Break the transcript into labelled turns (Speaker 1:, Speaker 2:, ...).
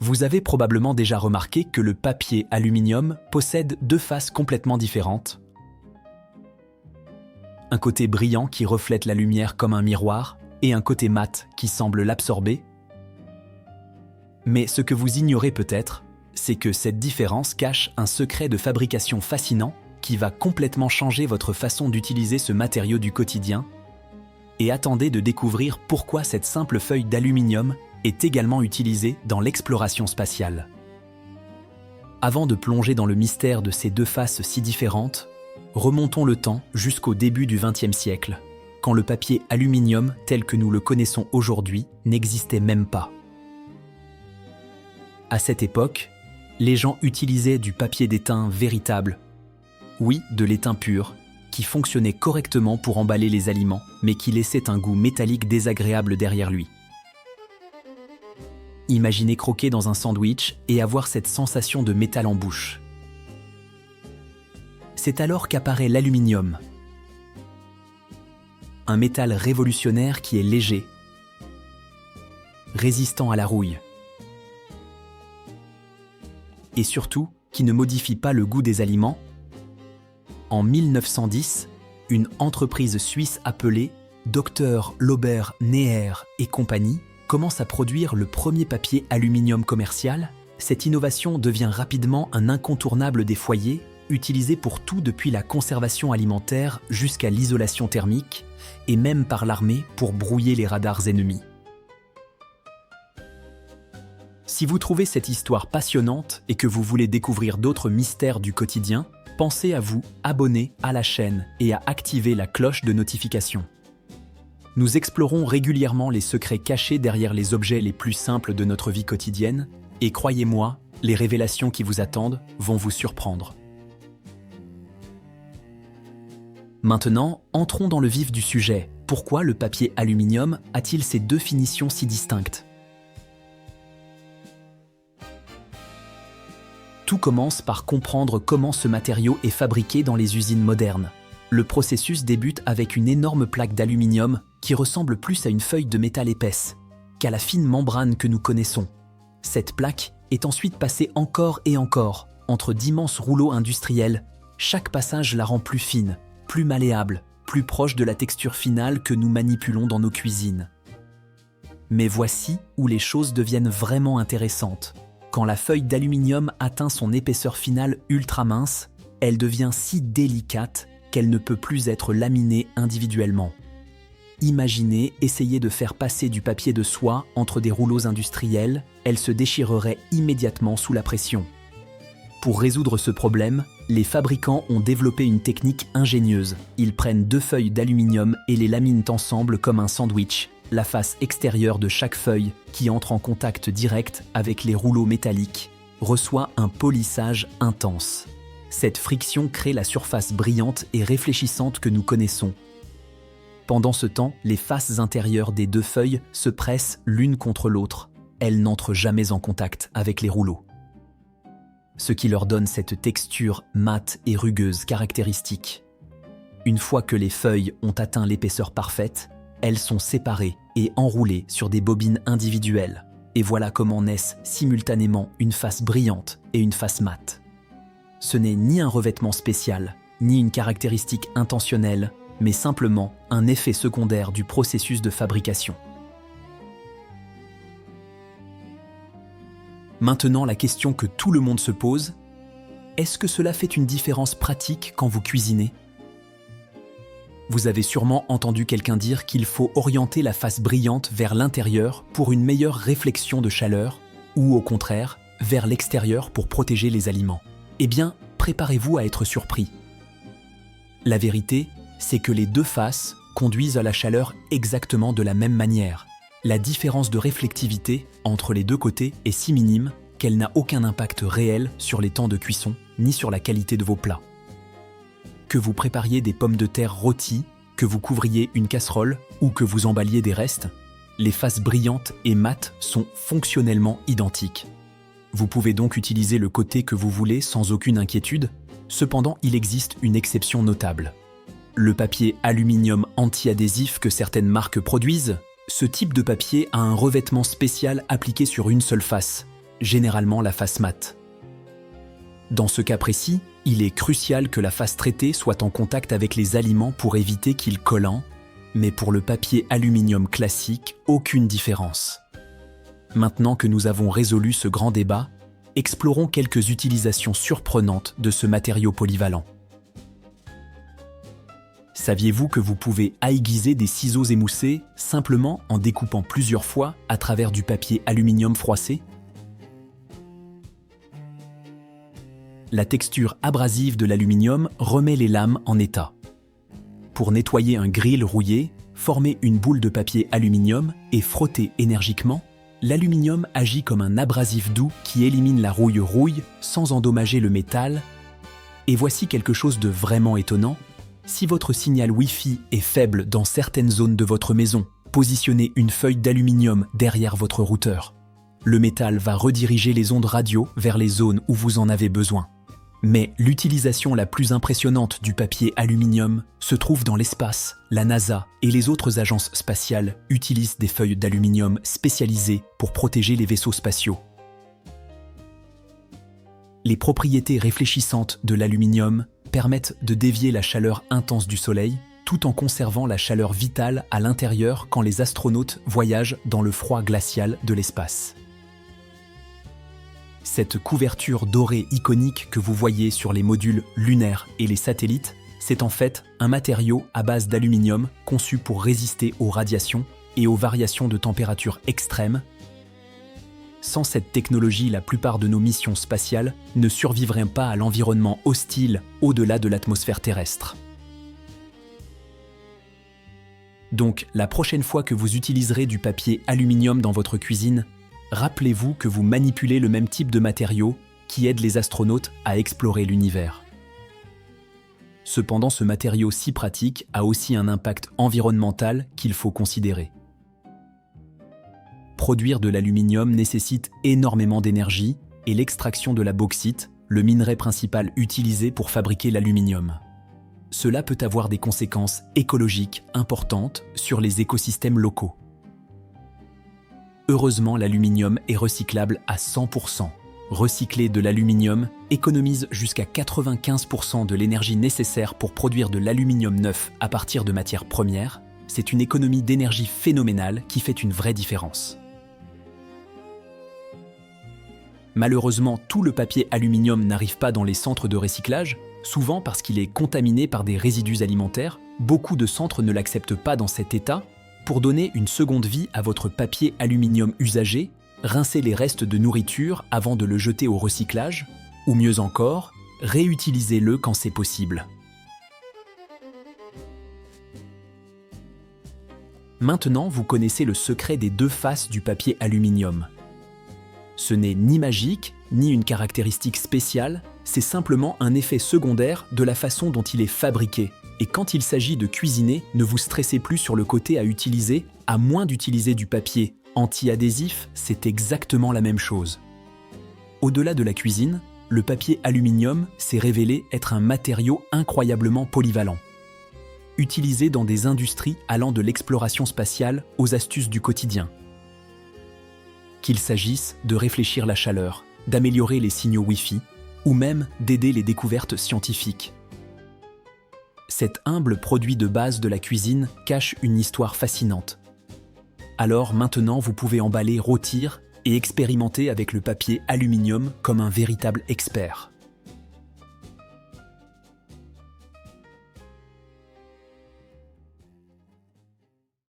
Speaker 1: Vous avez probablement déjà remarqué que le papier aluminium possède deux faces complètement différentes. Un côté brillant qui reflète la lumière comme un miroir et un côté mat qui semble l'absorber. Mais ce que vous ignorez peut-être, c'est que cette différence cache un secret de fabrication fascinant qui va complètement changer votre façon d'utiliser ce matériau du quotidien. Et attendez de découvrir pourquoi cette simple feuille d'aluminium est également utilisée dans l'exploration spatiale. Avant de plonger dans le mystère de ces deux faces si différentes, remontons le temps jusqu'au début du XXe siècle, quand le papier aluminium tel que nous le connaissons aujourd'hui n'existait même pas. À cette époque, les gens utilisaient du papier d'étain véritable, oui, de l'étain pur, qui fonctionnait correctement pour emballer les aliments, mais qui laissait un goût métallique désagréable derrière lui. Imaginez croquer dans un sandwich et avoir cette sensation de métal en bouche. C'est alors qu'apparaît l'aluminium, un métal révolutionnaire qui est léger, résistant à la rouille, et surtout qui ne modifie pas le goût des aliments. En 1910, une entreprise suisse appelée Dr Lauber Neher et compagnie commence à produire le premier papier aluminium commercial. Cette innovation devient rapidement un incontournable des foyers, utilisé pour tout depuis la conservation alimentaire jusqu'à l'isolation thermique, et même par l'armée pour brouiller les radars ennemis. Si vous trouvez cette histoire passionnante et que vous voulez découvrir d'autres mystères du quotidien, pensez à vous abonner à la chaîne et à activer la cloche de notification. Nous explorons régulièrement les secrets cachés derrière les objets les plus simples de notre vie quotidienne, et croyez-moi, les révélations qui vous attendent vont vous surprendre. Maintenant, entrons dans le vif du sujet. Pourquoi le papier aluminium a-t-il ces deux finitions si distinctes ? Tout commence par comprendre comment ce matériau est fabriqué dans les usines modernes. Le processus débute avec une énorme plaque d'aluminium qui ressemble plus à une feuille de métal épaisse qu'à la fine membrane que nous connaissons. Cette plaque est ensuite passée encore et encore entre d'immenses rouleaux industriels. Chaque passage la rend plus fine, plus malléable, plus proche de la texture finale que nous manipulons dans nos cuisines. Mais voici où les choses deviennent vraiment intéressantes. Quand la feuille d'aluminium atteint son épaisseur finale ultra mince, elle devient si délicate qu'elle ne peut plus être laminée individuellement. Imaginez essayer de faire passer du papier de soie entre des rouleaux industriels, elle se déchirerait immédiatement sous la pression. Pour résoudre ce problème, les fabricants ont développé une technique ingénieuse. Ils prennent deux feuilles d'aluminium et les laminent ensemble comme un sandwich. La face extérieure de chaque feuille, qui entre en contact direct avec les rouleaux métalliques, reçoit un polissage intense. Cette friction crée la surface brillante et réfléchissante que nous connaissons. Pendant ce temps, les faces intérieures des deux feuilles se pressent l'une contre l'autre. Elles n'entrent jamais en contact avec les rouleaux, ce qui leur donne cette texture mate et rugueuse caractéristique. Une fois que les feuilles ont atteint l'épaisseur parfaite, elles sont séparées et enroulées sur des bobines individuelles. Et voilà comment naissent simultanément une face brillante et une face mate. Ce n'est ni un revêtement spécial, ni une caractéristique intentionnelle, mais simplement un effet secondaire du processus de fabrication. Maintenant, la question que tout le monde se pose, est-ce que cela fait une différence pratique quand vous cuisinez ? Vous avez sûrement entendu quelqu'un dire qu'il faut orienter la face brillante vers l'intérieur pour une meilleure réflexion de chaleur, ou au contraire, vers l'extérieur pour protéger les aliments. Eh bien, préparez-vous à être surpris. La vérité, c'est que les deux faces conduisent à la chaleur exactement de la même manière. La différence de réflectivité entre les deux côtés est si minime qu'elle n'a aucun impact réel sur les temps de cuisson ni sur la qualité de vos plats. Que vous prépariez des pommes de terre rôties, que vous couvriez une casserole ou que vous emballiez des restes, les faces brillantes et mates sont fonctionnellement identiques. Vous pouvez donc utiliser le côté que vous voulez sans aucune inquiétude. Cependant, il existe une exception notable. Le papier aluminium anti-adhésif que certaines marques produisent, ce type de papier a un revêtement spécial appliqué sur une seule face. généralement la face mate. Dans ce cas précis, il est crucial que la face traitée soit en contact avec les aliments pour éviter qu'ils collent, mais pour le papier aluminium classique, aucune différence. Maintenant que nous avons résolu ce grand débat, explorons quelques utilisations surprenantes de ce matériau polyvalent. Saviez-vous que vous pouvez aiguiser des ciseaux émoussés simplement en découpant plusieurs fois à travers du papier aluminium froissé? La texture abrasive de l'aluminium remet les lames en état. Pour nettoyer un grill rouillé, former une boule de papier aluminium et frotter énergiquement, l'aluminium agit comme un abrasif doux qui élimine la rouille sans endommager le métal. Et voici quelque chose de vraiment étonnant. Si votre signal Wi-Fi est faible dans certaines zones de votre maison, positionnez une feuille d'aluminium derrière votre routeur. Le métal va rediriger les ondes radio vers les zones où vous en avez besoin. Mais l'utilisation la plus impressionnante du papier aluminium se trouve dans l'espace. La NASA et les autres agences spatiales utilisent des feuilles d'aluminium spécialisées pour protéger les vaisseaux spatiaux. Les propriétés réfléchissantes de l'aluminium permettent de dévier la chaleur intense du Soleil tout en conservant la chaleur vitale à l'intérieur quand les astronautes voyagent dans le froid glacial de l'espace. Cette couverture dorée iconique que vous voyez sur les modules lunaires et les satellites, c'est en fait un matériau à base d'aluminium conçu pour résister aux radiations et aux variations de température extrêmes. Sans cette technologie, la plupart de nos missions spatiales ne survivraient pas à l'environnement hostile au-delà de l'atmosphère terrestre. Donc, la prochaine fois que vous utiliserez du papier aluminium dans votre cuisine, rappelez-vous que vous manipulez le même type de matériau qui aide les astronautes à explorer l'univers. Cependant, ce matériau si pratique a aussi un impact environnemental qu'il faut considérer. Produire de l'aluminium nécessite énormément d'énergie et l'extraction de la bauxite, le minerai principal utilisé pour fabriquer l'aluminium. Cela peut avoir des conséquences écologiques importantes sur les écosystèmes locaux. Heureusement, l'aluminium est recyclable à 100%. Recycler de l'aluminium économise jusqu'à 95% de l'énergie nécessaire pour produire de l'aluminium neuf à partir de matières premières. C'est une économie d'énergie phénoménale qui fait une vraie différence. Malheureusement, tout le papier aluminium n'arrive pas dans les centres de recyclage, souvent parce qu'il est contaminé par des résidus alimentaires. Beaucoup de centres ne l'acceptent pas dans cet état. Pour donner une seconde vie à votre papier aluminium usagé, rincez les restes de nourriture avant de le jeter au recyclage, ou mieux encore, réutilisez-le quand c'est possible. Maintenant, vous connaissez le secret des deux faces du papier aluminium. Ce n'est ni magique, ni une caractéristique spéciale, c'est simplement un effet secondaire de la façon dont il est fabriqué. Et quand il s'agit de cuisiner, ne vous stressez plus sur le côté à utiliser, à moins d'utiliser du papier anti-adhésif, c'est exactement la même chose. Au-delà de la cuisine, le papier aluminium s'est révélé être un matériau incroyablement polyvalent. Utilisé dans des industries allant de l'exploration spatiale aux astuces du quotidien. Qu'il s'agisse de réfléchir la chaleur, d'améliorer les signaux Wi-Fi, ou même d'aider les découvertes scientifiques. Cet humble produit de base de la cuisine cache une histoire fascinante. Alors maintenant, vous pouvez emballer, rôtir et expérimenter avec le papier aluminium comme un véritable expert.